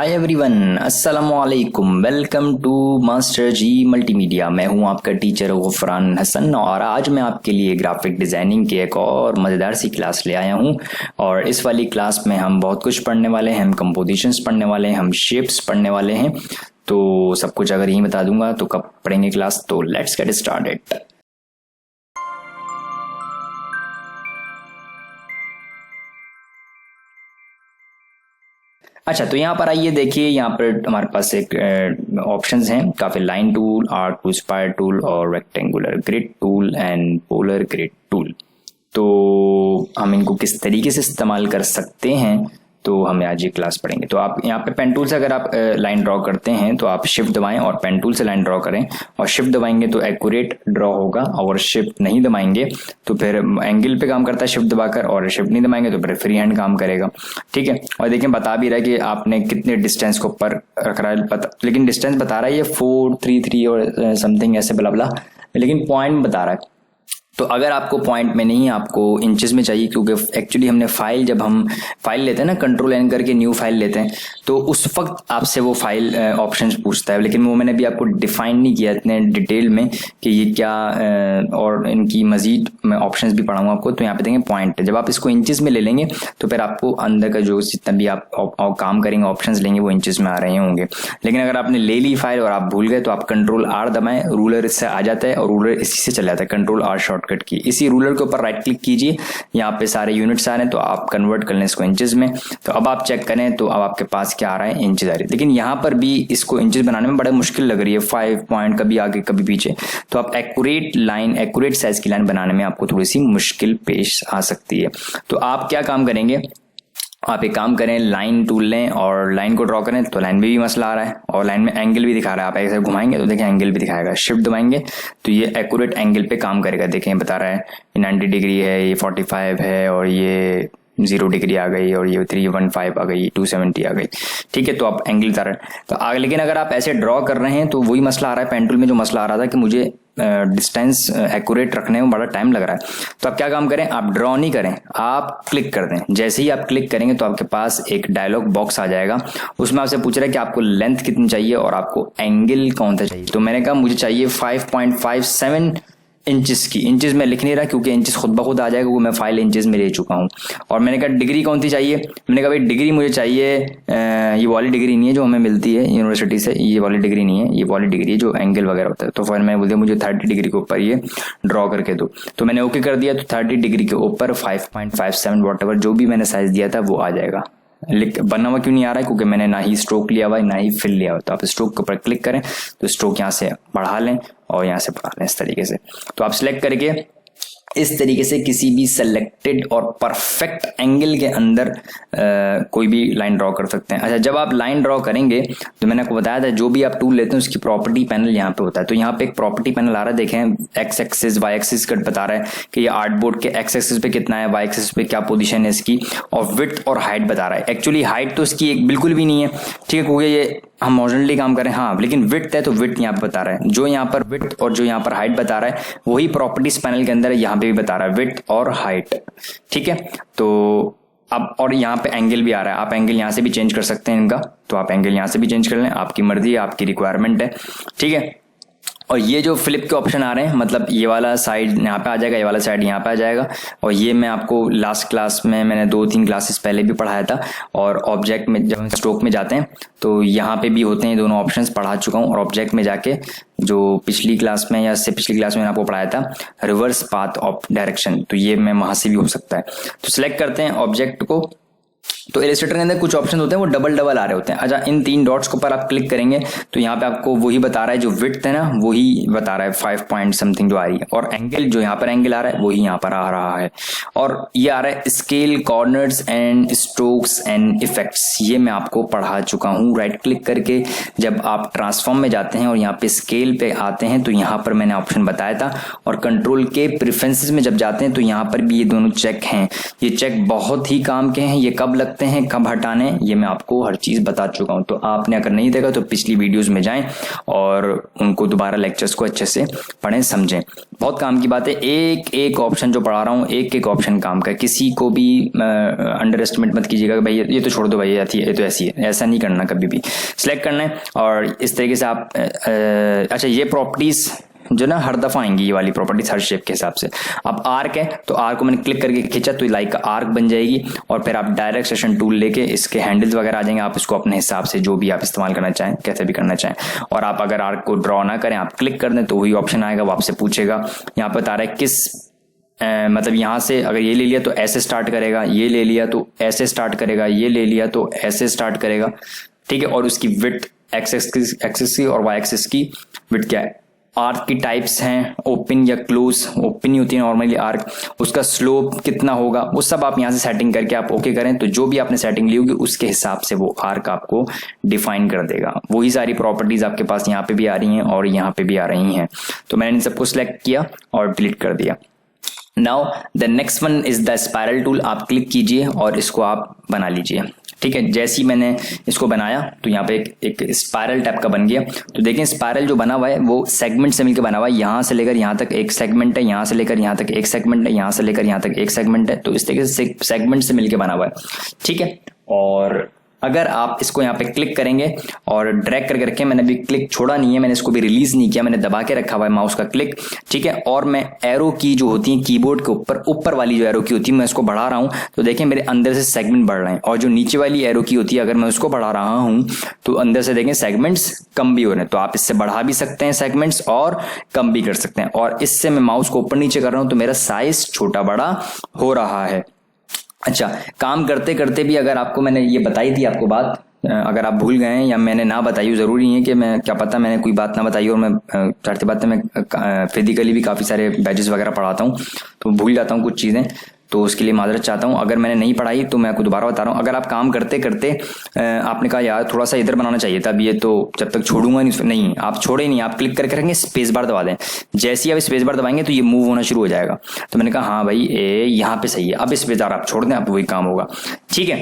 हाय everyone, अस्सलाम वालेकुम। Welcome to master ji multimedia. मैं हूं आपका टीचर गफरान हसन और आज मैं आपके लिए ग्राफिक डिज़ाइनिंग की एक और मज़ेदार सी क्लास ले आया हूं। और इस वाली क्लास में हम बहुत कुछ पढ़ने वाले हैं। हम कंपोजिशंस पढ़ने वाले हैं, हम शेप्स पढ़ने वाले हैं। तो सब कुछ अगर यहीं बता दूंगा तो कब पढ़ेंगे क्लास। तो लेट्स गेट स्टार्टेड। अच्छा, तो यहाँ पर आइए, देखिए यहाँ पर हमारे पास एक ऑप्शंस हैं काफ़ी। Line tool, arc tool, spiral tool और rectangular grid tool and polar grid tool. तो हम इनको किस तरीके से इस्तेमाल कर सकते हैं तो हम आज ये क्लास पढ़ेंगे। तो आप यहाँ पे पेन टूल से अगर आप लाइन ड्रॉ करते हैं तो आप शिफ्ट दबाएं और पेन टूल से लाइन ड्रॉ करें। और शिफ्ट दबाएंगे तो एक्यूरेट ड्रॉ होगा, और शिफ्ट नहीं दबाएंगे तो फिर एंगल पे काम करता है शिफ्ट दबाकर, और शिफ्ट नहीं दबाएंगे तो फिर फ्री हैंड काम करेगा। ठीक है। और देखिए बता भी रहा है कि आपने कितने डिस्टेंस को ऊपर रख रहा है, लेकिन डिस्टेंस बता रहा है ये 433 और समथिंग ऐसे बला बला, लेकिन पॉइंट बता रहा है। तो अगर आपको पॉइंट में नहीं, आपको इंचेस में चाहिए, क्योंकि एक्चुअली हमने फाइल, जब हम फाइल लेते हैं ना, कंट्रोल एन करके न्यू फाइल लेते हैं, तो उस वक्त आपसे वो फाइल ऑप्शंस पूछता है। लेकिन वो मैंने भी आपको डिफाइन नहीं किया इतने डिटेल में कि ये क्या, और इनकी मजीद मैं ऑप्शंस भी पढ़ाऊंगा आपको। तो यहाँ पे देखेंगे पॉइंट, जब आप इसको इंचेस में ले लेंगे तो फिर आपको अंदर का जो जितना भी आप काम करेंगे, ऑप्शंस लेंगे, वो इंचेस में आ रहे होंगे। लेकिन अगर आपने ले ली फाइल और आप भूल गए तो आप कंट्रोल आर दबाएं, रूलर इससे आ जाता है और रूलर इसी से चला जाता है, कंट्रोल आर शॉर्टकट की। इसी रूलर के ऊपर राइट क्लिक कीजिए, यहाँ पे सारे यूनिट्स आ रहे हैं तो आप कन्वर्ट कर लें इसको इंचेस में। तो अब आप चेक करें तो अब आपके पास क्या आ रहा है, इंचेस आ रही है। लेकिन यहाँ पर भी इसको इंचेस बनाने में बड़ा मुश्किल लग रही है, 5 पॉइंट कभी आगे कभी पीछे। तो आप एक्यूरेट लाइन, एक्यूरेट साइज की लाइन बनाने में आपको थोड़ी सी मुश्किल पेश आ सकती है। तो आप क्या काम करेंगे, आप एक काम करें, लाइन टूल लें और लाइन को ड्रॉ करें। तो लाइन में भी मसला आ रहा है और लाइन में एंगल भी दिखा रहा है। आप ऐसे घुमाएंगे तो देखें एंगल भी दिखाएगा। शिफ्ट दबाएंगे तो ये एक्यूरेट एंगल पे काम करेगा। देखें बता रहा है 90 डिग्री है, ये 45 है, और ये 0 डिग्री आ गई, और ये 315 आ गई, 270 आ गई। ठीक है। तो आप एंगल बता रहे हैं तो आगे। लेकिन अगर आप ऐसे ड्रॉ कर रहे हैं तो वही मसला आ रहा है। पेन टूल में जो मसला आ रहा था कि मुझे डिस्टेंस एक्यूरेट रखने में बड़ा टाइम लग रहा है। तो आप क्या काम करें, आप ड्रॉ नहीं करें, आप क्लिक कर दें। जैसे ही आप क्लिक करेंगे तो आपके पास एक डायलॉग बॉक्स आ जाएगा। उसमें आपसे पूछ रहा है कि आपको लेंथ कितनी चाहिए और आपको एंगल कौन सा चाहिए। तो मैंने कहा मुझे चाहिए 5.57 इंचेस की। इंचेस में लिख नहीं रहा क्योंकि इंचेस खुद ब खुद आ जाएगा, वो मैं फाइल इंचेस में ले चुका हूँ। और मैंने कहा डिग्री कौन सी चाहिए, मैंने कहा भाई डिग्री मुझे चाहिए, ये वाली डिग्री नहीं है जो हमें मिलती है यूनिवर्सिटी से, ये वाली डिग्री नहीं है, ये वाली डिग्री है जो एंगल वगैरह होता है। तो फिर मैंने बोल दिया मुझे 30 डिग्री के ऊपर ये ड्रॉ करके दो। तो मैंने ओके कर दिया। तो 30 डिग्री के ऊपर 5.57 वॉट जो भी मैंने साइज दिया था वो आ जाएगा। बना हुआ क्यों नहीं आ रहा है, क्योंकि मैंने ना ही स्ट्रोक लिया हुआ है ना ही फिल लिया हुआ। तो आप स्ट्रोक के ऊपर क्लिक करें तो स्ट्रोक यहाँ से बढ़ा लें और यहाँ से बढ़ा लें इस तरीके से। तो आप सिलेक्ट करके इस तरीके से किसी भी सेलेक्टेड और परफेक्ट एंगल के अंदर कोई भी लाइन ड्रॉ कर सकते हैं। अच्छा, जब आप लाइन ड्रॉ करेंगे तो मैंने आपको बताया था जो भी आप टूल लेते हैं उसकी प्रॉपर्टी पैनल यहाँ पे होता है। तो यहाँ पे एक प्रॉपर्टी पैनल आ रहा है, देखें x axis y axis cut बता रहा है कि ये आर्टबोर्ड के एक्स एक्सिस पे कितना है, वाई एक्सिस पे क्या पोजीशन है इसकी, और विड्थ और हाइट बता रहा है। एक्चुअली हाइट तो इसकी एक बिल्कुल भी नहीं है, ठीक है, क्योंकि ये हम मॉडर्नली काम करें। हाँ, लेकिन विड्थ है तो विड्थ यहाँ पे बता रहा है। जो यहाँ पर विड्थ और जो यहाँ पर हाइट बता रहा है वही प्रॉपर्टीज पैनल के अंदर यहाँ पे भी बता रहा है, विड्थ और हाइट। ठीक है। तो अब और यहाँ पे एंगल भी आ रहा है, आप एंगल यहाँ से भी चेंज कर सकते हैं इनका। तो आप एंगल यहाँ से भी चेंज कर लें, आपकी मर्जी है, आपकी रिक्वायरमेंट है। ठीक है। और ये जो फ्लिप के ऑप्शन आ रहे हैं, मतलब ये वाला साइड यहाँ पे आ जाएगा, ये वाला साइड यहाँ पे आ जाएगा। और ये मैं आपको लास्ट क्लास में, मैंने 2-3 क्लासेस पहले भी पढ़ाया था। और ऑब्जेक्ट में जब हम स्ट्रोक में जाते हैं तो यहाँ पे भी होते हैं दोनों ऑप्शंस, पढ़ा चुका हूँ। और ऑब्जेक्ट में जाके जो पिछली क्लास में या इससे पिछली क्लास में मैंने आपको पढ़ाया था रिवर्स पाथ ऑफ डायरेक्शन, तो ये मैं वहां से भी हो सकता है। तो सिलेक्ट करते हैं ऑब्जेक्ट को। तो इलस्ट्रेटर के अंदर कुछ ऑप्शन होते हैं वो डबल डबल आ रहे होते हैं। अच्छा, इन 3 डॉट्स के ऊपर आप क्लिक करेंगे तो यहाँ पे आपको वही बता रहा है, जो विड्थ है ना वही बता रहा है 5 पॉइंट समथिंग जो आ रही है, और एंगल जो यहाँ पर एंगल आ रहा है वही यहाँ पर आ रहा है। और ये आ रहा है scale, corners and strokes and effects, ये मैं आपको पढ़ा चुका हूँ। राइट क्लिक करके जब आप ट्रांसफॉर्म में जाते हैं और यहाँ पे स्केल पे आते हैं तो यहाँ पर मैंने ऑप्शन बताया था। और कंट्रोल के प्रेफरेंसेस में जब जाते हैं तो यहाँ पर भी ये दोनों चेक हैं। ये चेक बहुत ही काम के हैं। ये कब लगते सकते हैं, कब हटाने हैं, ये मैं आपको हर चीज़ बता चुका हूँ। तो आपने अगर नहीं देखा तो पिछली वीडियोस में जाएं और उनको दोबारा लेक्चर्स को अच्छे से पढ़ें समझें। बहुत काम की बात है, एक एक ऑप्शन जो पढ़ा रहा हूँ एक एक ऑप्शन काम का, किसी को भी अंडर एस्टिमेट मत कीजिएगा कि भाई ये तो छोड़ दो भाई, ये तो ऐसी है, ऐसा नहीं करना। कभी भी सिलेक्ट करना है और इस तरीके से आप अच्छा ये प्रॉपर्टीज जो ना हर दफा आएंगी, ये वाली प्रॉपर्टीज हर शेप के हिसाब से। अब आर्क है तो आर्क को मैंने क्लिक करके खींचा तो लाइक आर्क बन जाएगी और फिर आप डायरेक्ट सेशन टूल लेके इसके हैंडल्स वगैरह आ जाएंगे, आप इसको अपने हिसाब से जो भी आप इस्तेमाल करना चाहें कैसे भी करना चाहें। और आप अगर आर्क को ड्रॉ ना करें, आप क्लिक कर दें तो वही ऑप्शन आएगा, वो आपसे पूछेगा यहाँ पर बता रहा है किस मतलब यहाँ से अगर ये ले लिया तो ऐसे स्टार्ट करेगा, ये ले लिया तो ऐसे स्टार्ट करेगा, ये ले लिया तो ऐसे स्टार्ट करेगा, ठीक है। और उसकी विड्थ एक्सिस की और वाई एक्सिस की विड्थ क्या है। आर्क की टाइप्स हैं, ओपन या क्लोज, ओपन ही होती है नॉर्मली आर्क, उसका स्लोप कितना होगा वो सब आप यहाँ से सेटिंग करके आप ओके करें तो जो भी आपने सेटिंग ली होगी उसके हिसाब से वो आर्क आपको डिफाइन कर देगा। वही सारी प्रॉपर्टीज आपके पास यहाँ पे भी आ रही हैं और यहाँ पे भी आ रही हैं। तो मैंने इन सबको सिलेक्ट किया और डिलीट कर दिया। Now the next one is the spiral tool. आप क्लिक कीजिए और इसको आप बना लीजिए, ठीक है। जैसे ही मैंने इसको बनाया तो यहाँ पे एक स्पाइरल टाइप का बन गया। तो देखें स्पाइरल जो बना हुआ है वो सेगमेंट से मिलकर बना हुआ है, यहाँ से लेकर यहाँ तक एक सेगमेंट है, यहाँ से लेकर यहाँ तक एक सेगमेंट है, यहाँ से लेकर यहाँ तक एक सेगमेंट है। तो इस तरीके से सेगमेंट से मिलकर बना हुआ है, ठीक है। और अगर आप इसको यहाँ पे क्लिक करेंगे और ड्रैग करके रखें, मैंने अभी क्लिक छोड़ा नहीं है, मैंने इसको भी रिलीज नहीं किया, मैंने दबा के रखा हुआ है माउस का क्लिक, ठीक है। और मैं एरो की जो होती है कीबोर्ड के ऊपर वाली जो एरो की होती है मैं इसको बढ़ा रहा हूं तो देखें मेरे अंदर से सेगमेंट बढ़ रहे हैं। और जो नीचे वाली एरो की होती है अगर मैं उसको बढ़ा रहा हूं तो अंदर से देखें सेगमेंट्स कम भी हो रहे हैं। तो आप इससे बढ़ा भी सकते हैं सेगमेंट्स और कम भी कर सकते हैं। और इससे मैं माउस को ऊपर नीचे कर रहा हूं तो मेरा साइज छोटा बड़ा हो रहा है। अच्छा, काम करते करते भी अगर आपको मैंने ये बताई थी आपको बात, अगर आप भूल गए हैं या मैंने ना बताई, जरूरी नहीं है कि मैं क्या पता मैंने कोई बात ना बताई और मैं चाहती बात मैं फिजिकली भी काफ़ी सारे बैचेस वगैरह पढ़ाता हूँ तो भूल जाता हूँ कुछ चीज़ें, तो उसके लिए माजरत चाहता हूँ। अगर मैंने नहीं पढ़ाई तो मैं आपको दोबारा बता रहा हूँ। अगर आप काम करते करते आपने कहा यार थोड़ा सा इधर बनाना चाहिए था, अब ये तो जब तक छोड़ूंगा नहीं, आप छोड़े नहीं, आप क्लिक करके रखेंगे, स्पेस बार दबा दें। जैसे ही आप स्पेस बार दबाएंगे तो ये मूव होना शुरू हो जाएगा। तो मैंने कहा हाँ भाई यहाँ पे सही है, अब स्पेस बार आप छोड़ दें, अब वही काम होगा, ठीक है।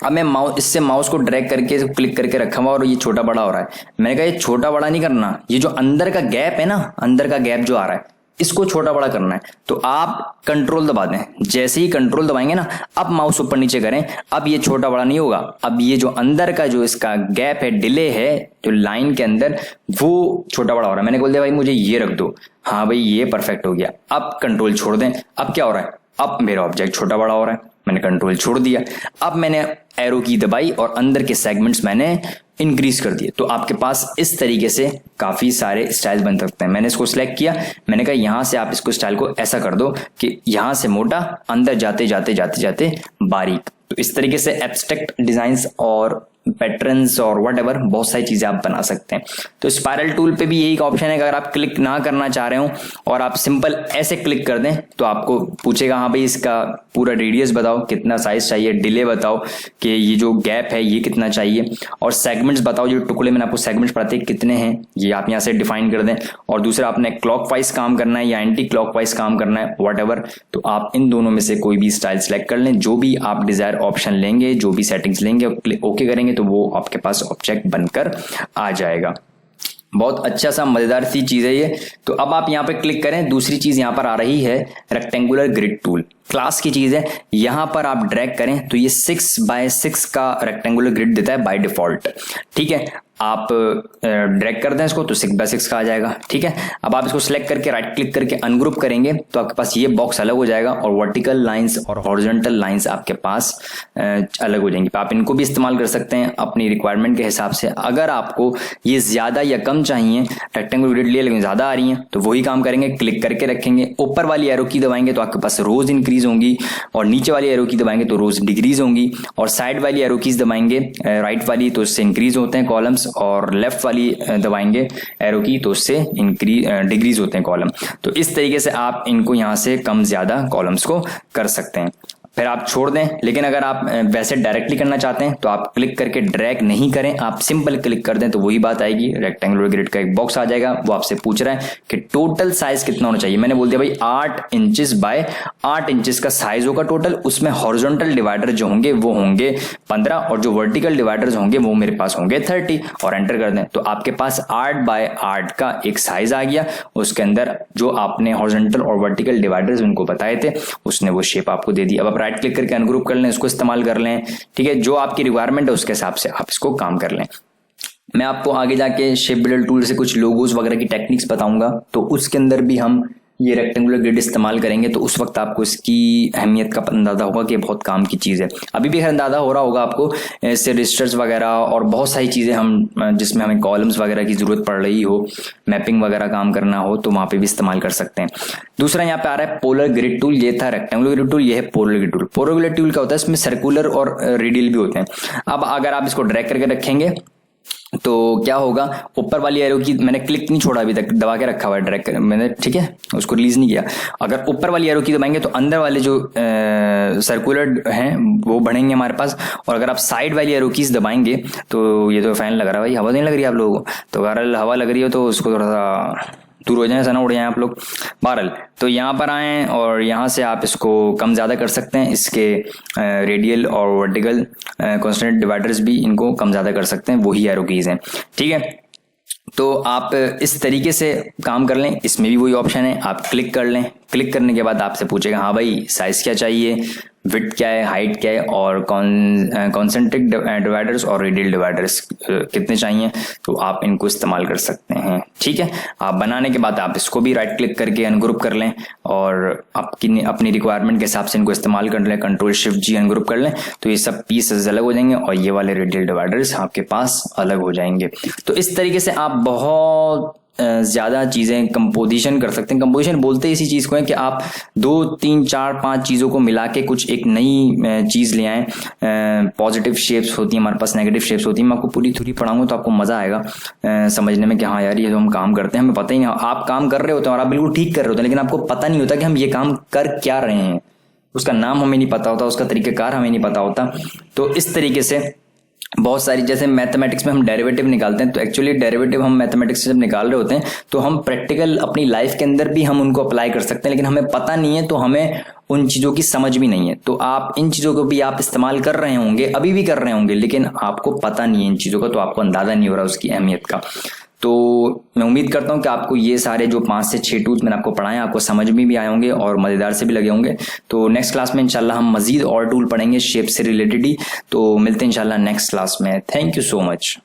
अब मैं माउस को ड्रैग करके क्लिक करके रखा हुआ और ये छोटा बड़ा हो रहा है। मैंने कहा ये छोटा बड़ा नहीं करना, ये जो अंदर का गैप है ना, अंदर का गैप जो आ रहा है इसको छोटा बड़ा करना है। तो आप कंट्रोल दबा दें, जैसे ही कंट्रोल दबाएंगे ना अब माउस ऊपर नीचे करें, अब ये छोटा बड़ा नहीं होगा, अब ये जो अंदर का जो इसका गैप है, डिले है जो लाइन के अंदर, वो छोटा बड़ा हो रहा है। मैंने बोल दिया भाई मुझे ये रख दो, हाँ भाई ये परफेक्ट हो गया। अब कंट्रोल छोड़ दें, अब क्या हो रहा है, अब मेरा ऑब्जेक्ट छोटा बड़ा हो रहा है, मैंने कंट्रोल छोड़ दिया। अब मैंने एरो की दबाई और अंदर के सेगमेंट्स मैंने इंक्रीज कर दिए। तो आपके पास इस तरीके से काफी सारे स्टाइल बन सकते हैं। मैंने इसको सिलेक्ट किया, मैंने कहा यहां से आप इसको स्टाइल को ऐसा कर दो कि यहां से मोटा, अंदर जाते जाते जाते जाते बारीक। तो इस तरीके से एब्स्ट्रैक्ट डिजाइन्स और पैटर्न्स और व्हाटएवर बहुत सारी चीजें आप बना सकते हैं। तो स्पाइरल टूल पे भी यही एक ऑप्शन है कि अगर आप क्लिक ना करना चाह रहे हो और आप सिंपल ऐसे क्लिक कर दें तो आपको पूछेगा हाँ भाई इसका पूरा रेडियस बताओ, कितना साइज चाहिए, डिले बताओ कि ये जो गैप है ये कितना चाहिए, और सेगमेंट्स बताओ, जो टुकड़े मैंने आपको सेगमेंट्स बताते हैं कितने हैं ये आप यहाँ से डिफाइन कर दें। और दूसरा आपने क्लॉकवाइज काम करना है या एंटी क्लॉकवाइज काम करना है व्हाटएवर, तो आप इन दोनों में से कोई भी स्टाइल सेलेक्ट कर लें। जो भी आप डिजायर ऑप्शन लेंगे, जो भी सेटिंग्स लेंगे, ओके करेंगे तो वो आपके पास ऑब्जेक्ट बनकर आ जाएगा। बहुत अच्छा सा मजेदार सी चीज है ये। तो अब आप यहाँ पे क्लिक करें, दूसरी चीज यहाँ पर आ रही है रेक्टेंगुलर ग्रिड टूल, क्लास की चीज है। यहां पर आप ड्रैग करें तो ये 6x6 का रेक्टेंगुलर ग्रिड देता है बाय डिफॉल्ट, ठीक है। आप ड्रैग कर दें इसको तो 6x6 का आ जाएगा, ठीक है। अब आप इसको सिलेक्ट करके राइट क्लिक करके अनग्रुप करेंगे तो आपके पास ये बॉक्स अलग हो जाएगा और वर्टिकल लाइंस और हॉरिजॉन्टल लाइंस आपके पास अलग हो जाएंगी। आप इनको भी इस्तेमाल कर सकते हैं अपनी रिक्वायरमेंट के हिसाब से। अगर आपको ये ज्यादा या कम चाहिए, रेक्टेंगुलर ग्रिड लिए लेकिन ज्यादा आ रही हैं, तो वही काम करेंगे, क्लिक करके रखेंगे, ऊपर वाली एरो की दबाएंगे तो आपके पास रोज इंक्रीज होंगी, और नीचे वाली एरो की दबाएंगे तो रोज डिक्रीज होंगी, और साइड वाली एरो कीज दबाएंगे राइट वाली तो इससे इंक्रीज होते हैं कॉलम्स, और लेफ्ट वाली दबाएंगे एरो की तो उससे डिक्रीज होते हैं कॉलम। तो इस तरीके से आप इनको यहां से कम ज्यादा कॉलम्स को कर सकते हैं। फिर आप छोड़ दें। लेकिन अगर आप वैसे डायरेक्टली करना चाहते हैं तो आप क्लिक करके ड्रैग नहीं करें, आप सिंपल क्लिक कर दें तो वही बात आएगी, रेक्टेंगुलर ग्रिड का एक बॉक्स आ जाएगा। वो आपसे पूछ रहा है कि टोटल साइज कितना होना चाहिए। मैंने बोल दिया भाई 8 इंचेस बाय 8 इंचेस का साइज होगा टोटल। उसमें हॉरिजॉन्टल डिवाइडर जो होंगे वो होंगे 15 और जो वर्टिकल डिवाइडर्स होंगे वो मेरे पास होंगे 30 और एंटर कर दें तो आपके पास 8 बाय 8 का एक साइज आ गया। उसके अंदर जो आपने हॉरिजॉन्टल और वर्टिकल डिवाइडर्स उनको बताए थे उसने वो शेप आपको दे दी। अब आप राइट क्लिक करके अनग्रुप कर लें, इसको इस्तेमाल कर लें। ठीक है, जो आपकी रिक्वायरमेंट है उसके हिसाब से आप इसको काम कर लें। मैं आपको आगे जाके शेप बिल्डर टूल से कुछ लोगोज वगैरह की टेक्निक्स बताऊंगा, तो उसके अंदर भी हम ये रेक्टेंगुलर ग्रिड इस्तेमाल करेंगे, तो उस वक्त आपको इसकी अहमियत का अंदाजा होगा कि बहुत काम की चीज़ है। अभी भी अंदाजा हो रहा होगा आपको, इससे रजिस्टर्स वगैरह और बहुत सारी चीज़ें हम जिसमें हमें कॉलम्स वगैरह की ज़रूरत पड़ रही हो, मैपिंग वगैरह काम करना हो तो वहाँ पे भी इस्तेमाल कर सकते हैं। दूसरा यहाँ पे आ रहा है पोलर ग्रिड टूल। ये था रेक्टेंगुलर ग्रिड टूल, ये है polar grid tool. Polar grid tool क्या होता है, इसमें सर्कुलर और रेडियल भी होते हैं। अब अगर आप इसको ड्रैग करके रखेंगे तो क्या होगा, ऊपर वाली एरो की मैंने क्लिक नहीं छोड़ा अभी तक, दबा के रखा हुआ है ड्रैग कर मैंने, ठीक है, उसको रिलीज नहीं किया। अगर ऊपर वाली एरो की दबाएंगे तो अंदर वाले जो सर्कुलर हैं वो बढ़ेंगे हमारे पास, और अगर आप साइड वाली एरो कीज दबाएंगे तो ये तो फैन लग रहा है भाई, हवा नहीं लग रही है आप लोगों को, तो अगर हवा लग रही हो तो उसको थोड़ा सा दूर हो जाए, सना उड़ जाए आप लोग। बहरहाल तो यहाँ पर आएँ और यहाँ से आप इसको कम ज़्यादा कर सकते हैं। इसके रेडियल और वर्टिकल कॉन्स्टेंट डिवाइडर्स भी इनको कम ज़्यादा कर सकते हैं, वही एरो कीज हैं। ठीक है, तो आप इस तरीके से काम कर लें। इसमें भी वही ऑप्शन है, आप क्लिक कर लें। क्लिक करने के बाद आपसे पूछेगा हाँ भाई साइज क्या चाहिए, विड्थ क्या है, हाइट क्या है, और कॉन्सेंट्रिक डिवाइडर्स और रेडियल डिवाइडर्स कितने चाहिए, तो आप इनको इस्तेमाल कर सकते हैं। ठीक है, आप बनाने के बाद आप इसको भी राइट क्लिक करके अनग्रुप कर लें और आपकी अपनी रिक्वायरमेंट के हिसाब से इनको इस्तेमाल कर लें। कंट्रोल शिफ्ट जी अनग्रुप कर लें तो ये सब पीसेस अलग हो जाएंगे और ये वाले रेडियल डिवाइडर्स आपके पास अलग हो जाएंगे। तो इस तरीके से आप बहुत ज़्यादा चीज़ें कंपोजिशन कर सकते हैं। कंपोजिशन बोलते हैं इसी चीज़ को है कि आप 2 3 4 5 चीज़ों को मिला के कुछ एक नई चीज़ ले आएँ। पॉजिटिव शेप्स होती हैं हमारे पास, नेगेटिव शेप्स होती हैं। मैं आपको पूरी थ्योरी पढ़ाऊंगा तो आपको मज़ा आएगा समझने में कि हाँ यार ये तो हम काम करते हैं, हमें पता ही नहीं। आप काम कर रहे होते हैं और आप बिल्कुल ठीक कर रहे होते हैं, लेकिन आपको पता नहीं होता कि हम ये काम कर क्या रहे हैं। उसका नाम हमें नहीं पता होता, उसका तरीक़ाकार हमें नहीं पता होता। तो इस तरीके से बहुत सारी, जैसे मैथमेटिक्स में हम डेरिवेटिव निकालते हैं, तो एक्चुअली डेरिवेटिव हम मैथमेटिक्स से जब निकाल रहे होते हैं तो हम प्रैक्टिकल अपनी लाइफ के अंदर भी हम उनको अप्लाई कर सकते हैं, लेकिन हमें पता नहीं है तो हमें उन चीज़ों की समझ भी नहीं है। तो आप इन चीज़ों को भी आप इस्तेमाल कर रहे होंगे, अभी भी कर रहे होंगे, लेकिन आपको पता नहीं है इन चीज़ों का, तो आपको अंदाज़ा नहीं हो रहा उसकी अहमियत का। तो मैं उम्मीद करता हूं कि आपको ये सारे जो 5 से 6 टूल्स मैंने आपको पढ़ाए आपको समझ में भी आए होंगे और मज़ेदार से भी लगे होंगे। तो नेक्स्ट क्लास में इंशाल्लाह हम मज़ीद और टूल पढ़ेंगे शेप से रिलेटेड ही। तो मिलते हैं इंशाल्लाह नेक्स्ट क्लास में। Thank you so much.